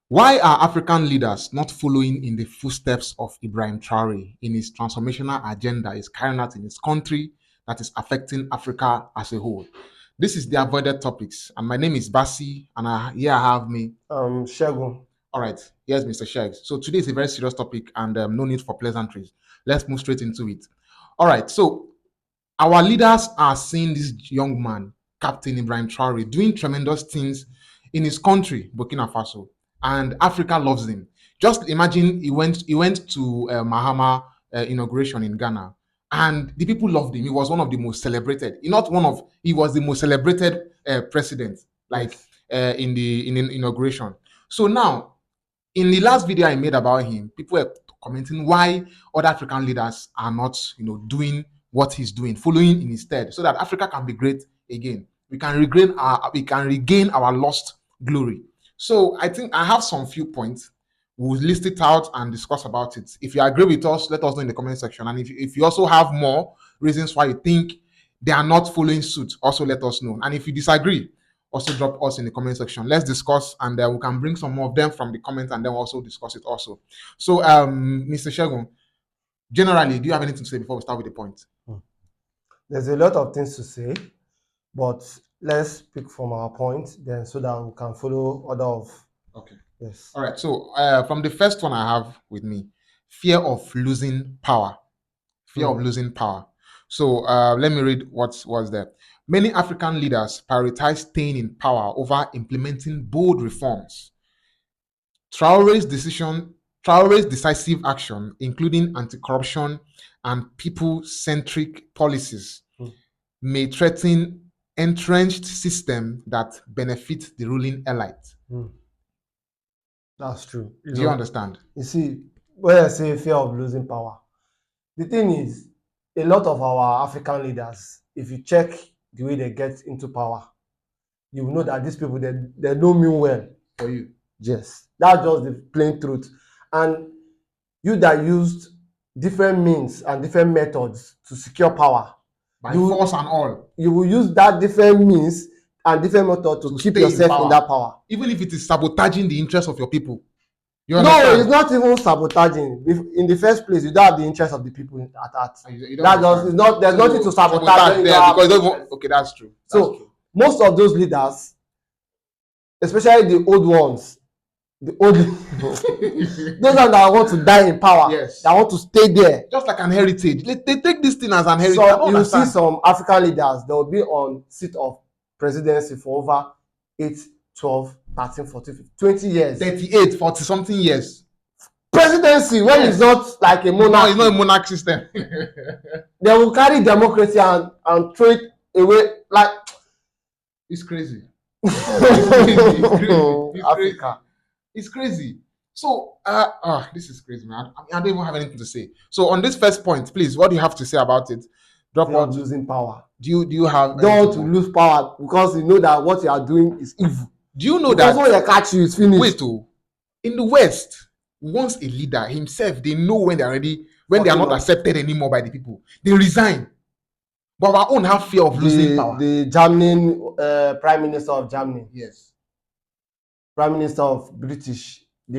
Why are African leaders not following in the footsteps of Ibrahim Traoré in his transformational agenda is carrying out in his country that is affecting Africa as a whole? This is the avoided topics, and my name is Basi, and here I have me. Shagun. All right, yes, Mr. Sheg. So today is a very serious topic, and no need for pleasantries. Let's move straight into it. All right, so our leaders are seeing this young man, Captain Ibrahim Traoré, doing tremendous things in his country, Burkina Faso, and Africa loves him. Just imagine he went to Mahama inauguration in Ghana, and the people loved him. He was one of the most celebrated. He was the most celebrated president, like in inauguration. So now, in the last video I made about him, people were commenting why other African leaders are not, doing what he's doing, following in his stead, so that Africa can be great again. We can regain our lost glory. So I think I have some few points. We'll list it out and discuss about it. If you agree with us, let us know in the comment section. And if you also have more reasons why you think they are not following suit, also let us know. And if you disagree, also drop us in the comment section. Let's discuss, and we can bring some more of them from the comments, and then we'll also discuss it also. So, Mr. Shegun, generally, do you have anything to say before we start with the point? There's a lot of things to say, but let's pick from our point then, so that we can follow order of. Okay. Yes. All right. So, from the first one I have with me, fear of losing power. Fear of losing power. So, let me read what was there. Many African leaders prioritize staying in power over implementing bold reforms. Traoré's decisive action, including anti-corruption and people-centric policies, may threaten entrenched system that benefit the ruling elite. That's true. Do you understand? You see, when I say fear of losing power, the thing is, a lot of our African leaders, if you check the way they get into power, you will know that these people, they know me well. For you. Yes, that's just the plain truth. And you that used different means and different methods to secure power, by force and all, you will use that different means and different method to keep yourself in that power, even if it is sabotaging the interest of your people. No, it's not even sabotaging. In the first place, you don't have the interest of the people at heart. That just is not. There's nothing to sabotage there, because okay, that's true. So most of those leaders, especially the old ones, those ones that want to die in power, yes, that want to stay there, just like an heritage. They take this thing as an heritage. So you see some African leaders, they will be on seat of presidency for over 8, 12, 13, 14, 20 years. 38, 40 something years. Presidency, when it's not like a monarch. No, it's not a monarch system. They will carry democracy and throw it away like. It's crazy. It's crazy. Africa. It's crazy. So, this is crazy, man. I don't even have anything to say. So, on this first point, please, what do you have to say about it? Drop out losing power. Do you have? Don't want to lose power because you know that what you are doing is evil. Do you know that? Because when they catch you, it's finished. Wait, in the West, once a leader himself, they know when they're ready, when they are not accepted anymore by the people, they resign. But our own have fear of losing power. The German Prime Minister of Germany. Yes. Prime Minister of the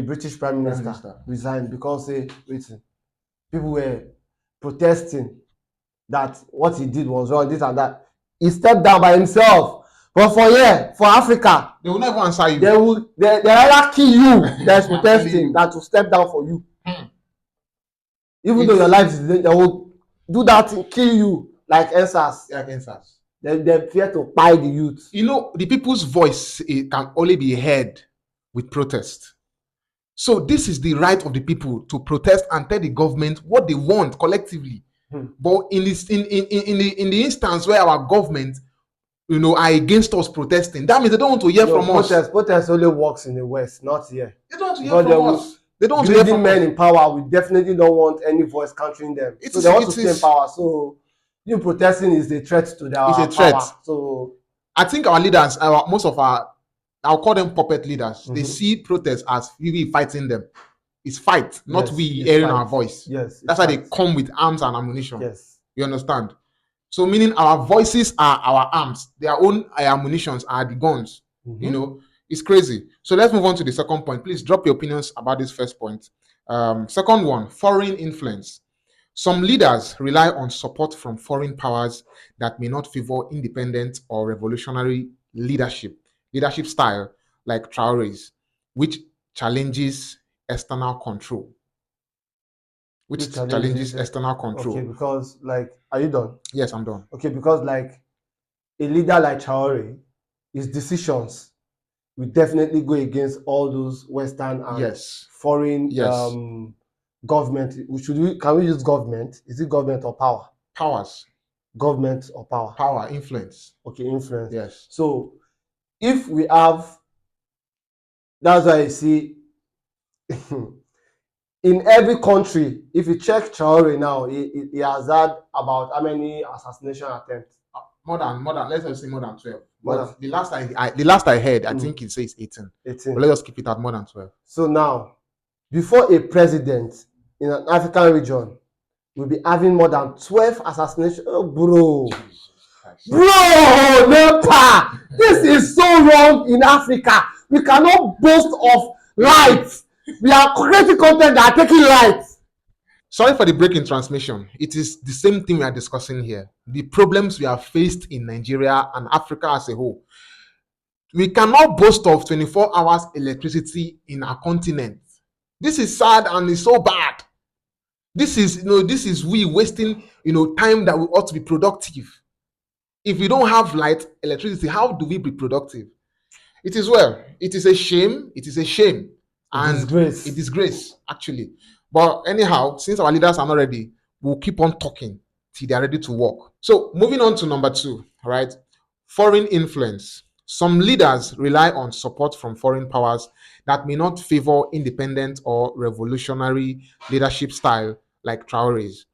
British Prime Minister resigned because people were protesting that what he did was wrong, this and that. He stepped down by himself. But for Africa, they will never answer you. They rather kill you that's protesting than to step down for you. Even though your life is, they will do that to kill you like NSAS. Like NSAS. They fear to buy the youth. You know, the people's voice can only be heard with protest. So this is the right of the people to protest and tell the government what they want collectively. But in the instance where our government, are against us protesting, that means they don't want to hear from us. Protest only works in the West, not here. They don't want to hear from us. They don't want to hear from men in power. We definitely don't want any voice countering them. So they want to stay in power. So you protesting is a threat to their power. It's a threat. So I think our leaders, I'll call them puppet leaders. They see protests as we fighting them. It's fight, not we hearing our voice. Yes, that's why they come with arms and ammunition. Yes, you understand. So meaning our voices are our arms. Their own ammunitions are the guns. It's crazy. So let's move on to the second point. Please drop your opinions about this first point. Second one, foreign influence. Some leaders rely on support from foreign powers that may not favor independent or revolutionary leadership style like Traoré's, which challenges external control. Which Which challenges challenges external okay, control. because like, are you done? Yes, I'm done. Okay, because like a leader like Traore, his decisions will definitely go against all those Western and Yes. foreign Yes. government. Can we use government? Is it government or power? Powers. Government or power? Power, influence. Okay, influence. Yes. So if we have, that's why I see in every country, if you check Traore now, he has had about how many assassination attempts? More than let's just say more than 12. More But than the last I heard, I think it says 18. 18. But let's just keep it at more than 12. So now, before a president in an African region will be having more than 12 assassinations, oh, bro, Nepa, this is so wrong in Africa. We cannot boast of lights. We are creating content that are taking lights. Sorry for the break in transmission. It is the same thing we are discussing here. The problems we have faced in Nigeria and Africa as a whole. We cannot boast of 24 hours electricity in our continent. This is sad and it's so bad. This is we wasting, time that we ought to be productive. If we don't have light, electricity, how do we be productive? It is well. It is a shame. It is a shame. And Disgrace. a disgrace, actually. But anyhow, since our leaders are not ready, we'll keep on talking till they're ready to work. So moving on to number 2, right? Foreign influence. Some leaders rely on support from foreign powers that may not favor independent or revolutionary leadership style like Traoré's,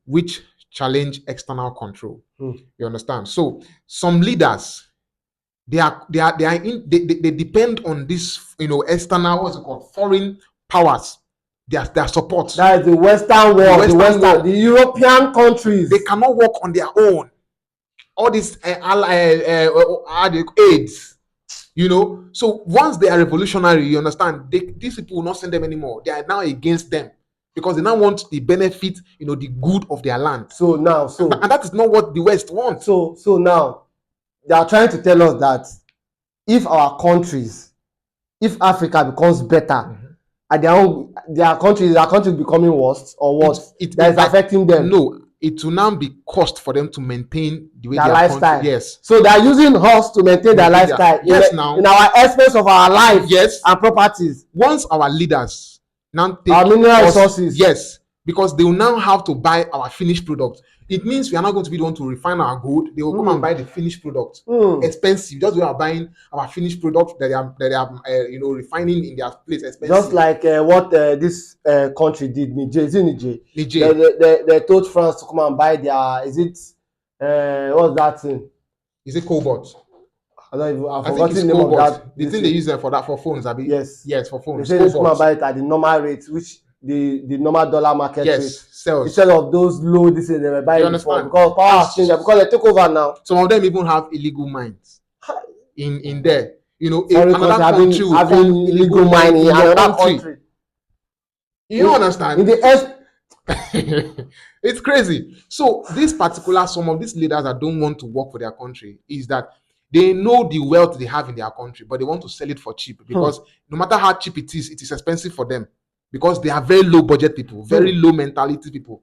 which challenge external control. You understand? So some leaders, they depend on this, external, what's it called, foreign powers, their support. That is the Western world, the European countries. They cannot work on their own. All these aids, So once they are revolutionary, you understand, these people will not send them anymore. They are now against them because they now want the benefit, the good of their land. And that is not what the West wants. So now they are trying to tell us that if our countries, if Africa becomes better, and their country becoming worse or worse, that is affecting them. No, it will now be cost for them to maintain the way their lifestyle. Country, yes. So they are using us to maintain their lifestyle. Yes, in our expense of our life, yes, and properties. Once our leaders now take our mineral resources, yes, because they will now have to buy our finished product. It means we are not going to be the one to refine our gold. They will come and buy the finished product, expensive. Just we are buying our finished product that they are refining in their place, expensive. Just like what this country did, Niger. Is it Niger? They told France to come and buy their. Is it what's that thing? Is it cobalt? I've forgotten the name of that. The thing they use for phones, Abi? Yes, for phones. They say they come and buy it at the normal rate, which the normal dollar market rate sells. Instead of those low, this is they were buying before, because power has changed, because they took over now. Some of them even have illegal mines in there. Another country having illegal mining in another country. You understand? In the it's crazy. So some of these leaders that don't want to work for their country is that they know the wealth they have in their country, but they want to sell it for cheap, because no matter how cheap it is expensive for them, because they are very low budget people, very low mentality people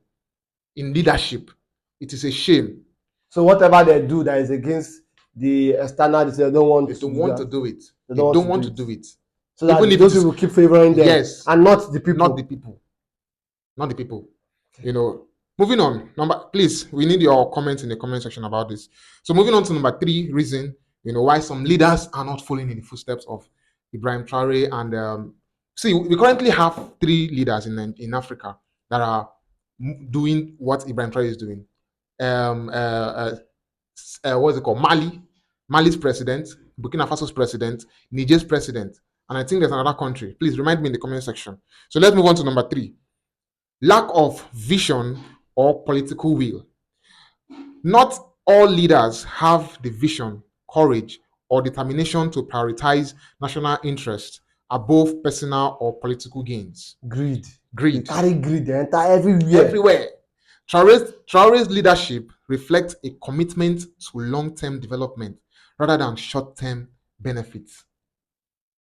in leadership. It is a shame. So whatever they do that is against the external, they don't want to do it. They don't want to do it. So that even those people keep favoring them, yes, and not the people. Not the people. Moving on. Please, we need your comments in the comment section about this. So moving on to number 3 reason, why some leaders are not following in the footsteps of Ibrahim Traoré. And see, we currently have 3 leaders in Africa that are doing what Ibrahim Traoré is doing. What's it called? Mali's president, Burkina Faso's president, Niger's president, and I think there's another country. Please remind me in the comment section. So let's move on to number 3. Lack of vision or political will. Not all leaders have the vision, courage, or determination to prioritize national interest above personal or political gains. Greed. Greed. They carry greed, they enter everywhere. Everywhere. Traoré's leadership reflects a commitment to long-term development rather than short-term benefits.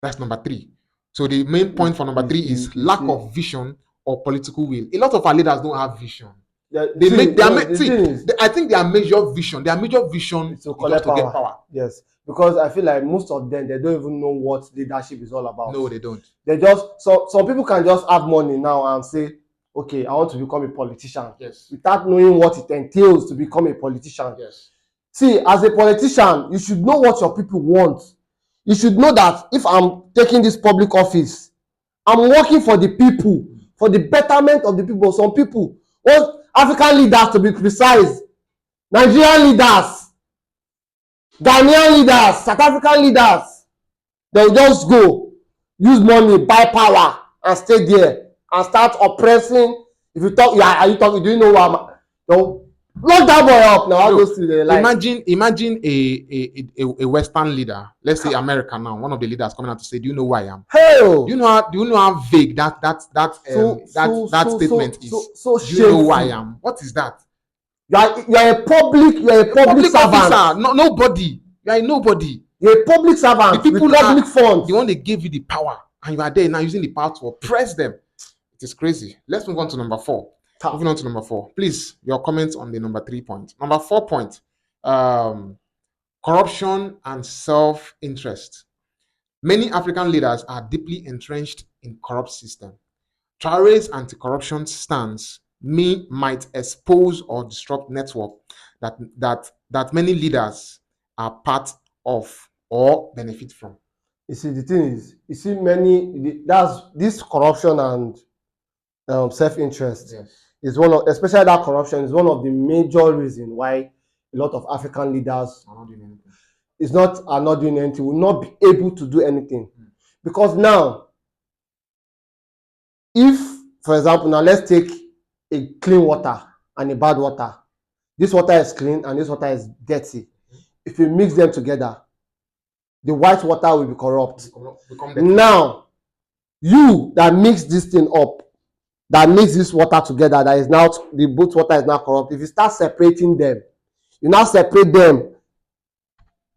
That's number 3. So the main point for number 3 is lack of vision or political will. A lot of our leaders don't have vision. I think their major vision is to collect power. To get power. Yes, because I feel like most of them, they don't even know what leadership is all about. No, they don't. They just, some people can just have money now and say, okay, I want to become a politician. Yes. Without knowing what it entails to become a politician. Yes. See, as a politician, you should know what your people want. You should know that if I'm taking this public office, I'm working for the people, for the betterment of the people. Some people want African leaders, to be precise, Nigerian leaders, Ghanaian leaders, South African leaders, they'll just go, use money, buy power, and stay there and start oppressing. If you talk, are you talking? Do you know what? Don't lock that boy up now. I'll go see the light. Imagine a Western leader, let's say America now, one of the leaders coming out to say, "Do you know who I am?" Hell, do you know how vague that statement is? So do you know who I am? What is that? You are a public servant. Officer. No, nobody. You are a nobody. You're a public servant. The people with public funds. The one they gave you the power, and you are there now using the power to oppress them. It is crazy. Let's move on to number 4. Moving on to number 4. Please, your comments on the number 3 point. Number 4 point. Corruption and self-interest. Many African leaders are deeply entrenched in corrupt system. Traoré's anti-corruption stance might expose or disrupt network that many leaders are part of or benefit from. You see, the thing is, you see this corruption and self-interest. Yes. Is one of, especially that corruption, is one of the major reasons why a lot of African leaders are not doing anything, will not be able to do anything. Because now, if, for example, now let's take a clean water and a bad water. This water is clean and this water is dirty. If you mix them together, the white water will be corrupt. Now, you that mix this thing up, that makes this water together, that is now, the both water is now corrupt. If you start separating them, you now separate them.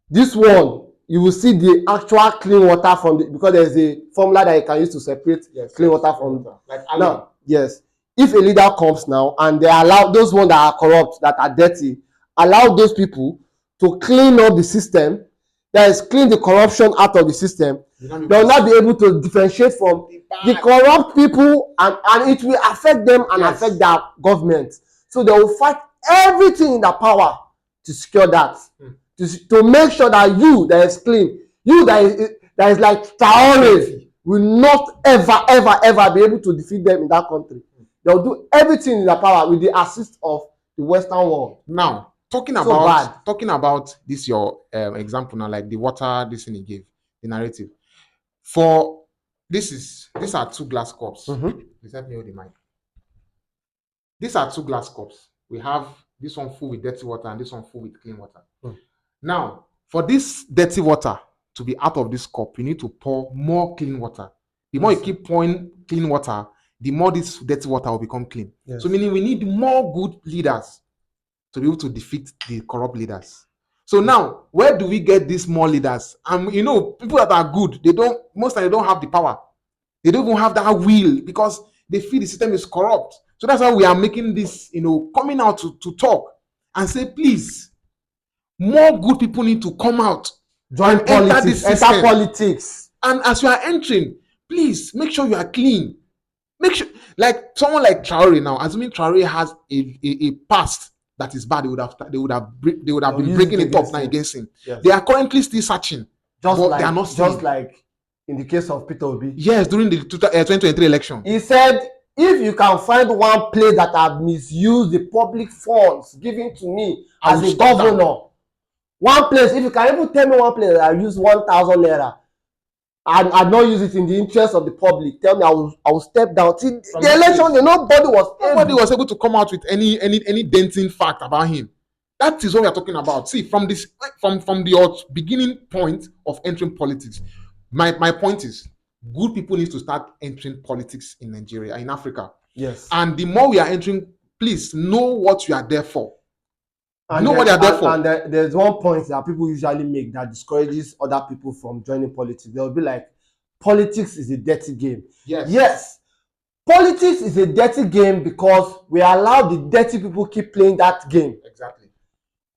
This one, you will see the actual clean water from the, because there's a formula that you can use to separate clean water from now. Yes, if a leader comes now and they allow those ones that are corrupt, that are dirty, allow those people to clean up the system, that is, clean the corruption out of the system, they will not be able to differentiate from the corrupt people, and it will affect them and affect their government. So they will fight everything in their power to secure that, to make sure that you that is clean, you that is like TRAORÉ, will not ever be able to defeat them in that country. They will do everything in their power with the assist of the Western world. Now, talking about this your example now, like the water, this thing he gave, the narrative. For these are 2 glass cups. Please help me with the mic. These are 2 glass cups. We have this one full with dirty water and this one full with clean water. Now, for this dirty water to be out of this cup, you need to pour more clean water. The more you keep pouring clean water, the more this dirty water will become clean. So meaning we need more good leaders to be able to defeat the corrupt leaders. So now, where do we get these more leaders? You know, people that are good, most of them don't have the power. They don't even have that will because they feel the system is corrupt. So that's why we are making this, coming out to talk and say, please, more good people need to come out, join politics, enter politics. And as you are entering, please make sure you are clean. Make sure, like someone like Traoré now, assuming Traoré has a past that is bad, they would have been breaking it up now against him. Yes. They are currently still searching, but they are not seeing. Just like in the case of Peter Obi. Yes, during the 2023 election. He said, if you can find one place that have misused the public funds given to me as a governor, one place, if you can even tell me one place that I use 1,000 naira and I not use it in the interest of the public, tell me, I will step down. See, the election, nobody was able to come out with any denting fact about him. That is what we are talking about. See, from the beginning point of entering politics, my point is good people need to start entering politics in Nigeria, in Africa. Yes. And the more we are entering, please know what you are there for. And know what they are there for. And there's one point that people usually make that discourages other people from joining politics. They'll be like, politics is a dirty game. Yes. Politics is a dirty game because we allow the dirty people keep playing that game. Exactly.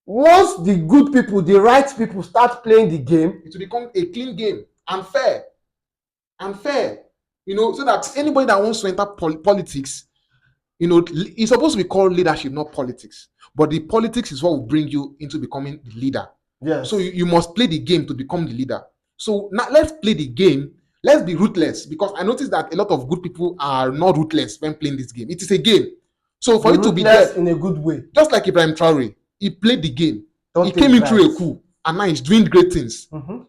Once the good people, the right people start playing the game, it will become a clean game and fair. So that anybody that wants to enter politics, it's supposed to be called leadership, not politics. But the politics is what will bring you into becoming the leader. yes. So you must play the game to become the leader. So now let's play the game. Let's be ruthless, because I noticed that a lot of good people are not ruthless when playing this game. It is a game. So for you to be there in a good way, just like Ibrahim TRAORÉ, he played the game. He came in through a coup, and now he's doing great things. Mm-hmm.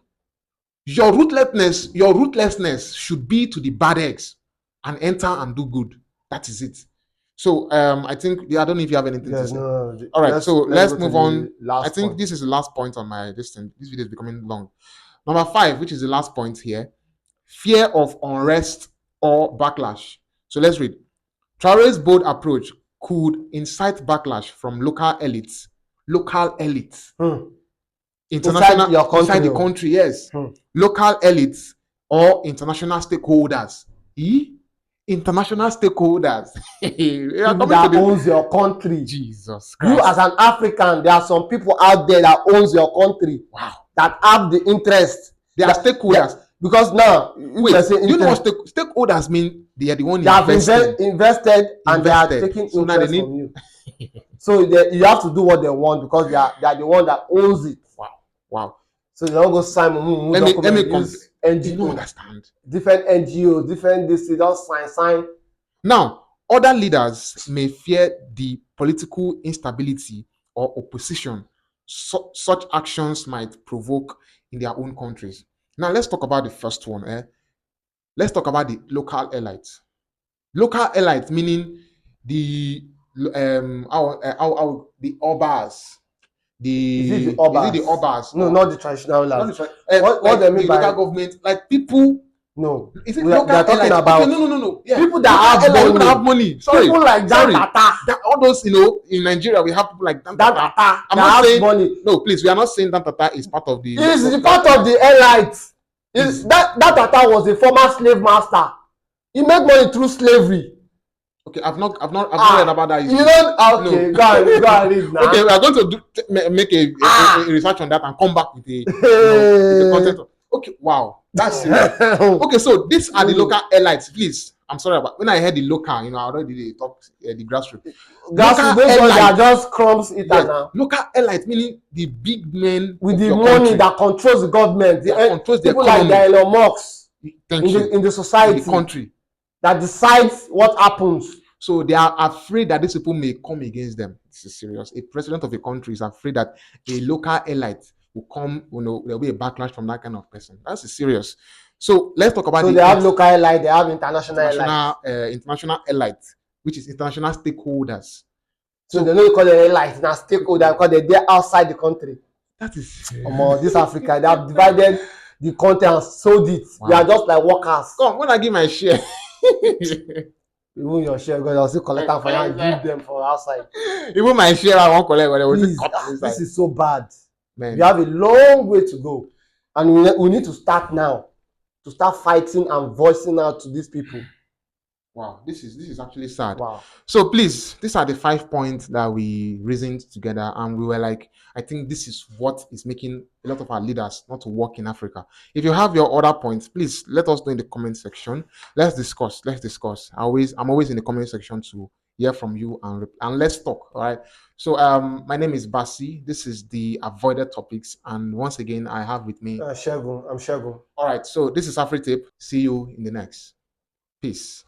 Your ruthlessness should be to the bad eggs and enter and do good. That is it. So I think I don't know if you have anything to say. No. All right, so let's move on. I think this is the last point on my list. This video is becoming long. Number 5, which is the last point here: fear of unrest or backlash. So let's read. TRAORÉ's bold approach could incite backlash from local elites. International inside the country, yes. Local elites or international stakeholders. International stakeholders. People that owns your country. Jesus Christ. You as an African, there are some people out there that owns your country. Wow. That have the interest. They are stakeholders. Because now, wait, do you know what stakeholders mean? They are the one they have invested and they are taking interest from you. So you have to do what they want because they are the one that owns it. Wow. So they don't go sign let me NGO. You don't understand. Different NGOs, different this, they don't sign. Now, other leaders may fear the political instability or opposition such actions might provoke in their own countries. Now, let's talk about the first one. Let's talk about the local elites. Local elites meaning the the obas. Is it the obas? No, not the traditional elites. What they mean by local government, like people. No, is it local talking elites? about? Okay, no. Yeah. People that have money. Sorry, people like that. All those, in Nigeria we have people like that. I'm not saying money. No, please, we are not saying that is part of the. It's the part of the elites. That was a former slave master. He made money through slavery. Okay, I've not heard about that. You don't. Okay, no. Go and read now. Okay, we are going to make a research on that and come back with the content. Okay, wow, that's okay. So these are the local elites. Please, I'm sorry about when I heard the local. I already talked the grassroots. Grassroots, those ones are just crumbs eater now. Local elites meaning the big men with the money that controls the government. Controls the people economy. Like the Elon Musk in the society, in the country, that decides what happens. So they are afraid that these people may come against them. This is serious. A president of a country is afraid that a local elite will come. There will be a backlash from that kind of person. That's serious. So let's talk about. So they have local elite. They have international elite, which is international stakeholders. So they don't call it elite now stakeholder because they're outside the country. That is this Africa. They have divided the country and sold it. Wow. They are just like workers. Come when I give my share. Even your share, because I'll still collect them for you and give them for outside. Even my share, I won't collect. This is so bad. Man. We have a long way to go, and we need to start now to start fighting and voicing out to these people. Wow, this is actually sad. Wow. So please, these are the 5 points that we reasoned together, and we were like, I think this is what is making a lot of our leaders not to work in Africa. If you have your other points, please let us know in the comment section. Let's discuss. I'm always in the comment section to hear from you and let's talk. All right. So my name is Basi. This is the avoided topics, and once again, I have with me Shegun. I'm Shegun. All right. So this is AfriTape. See you in the next. Peace.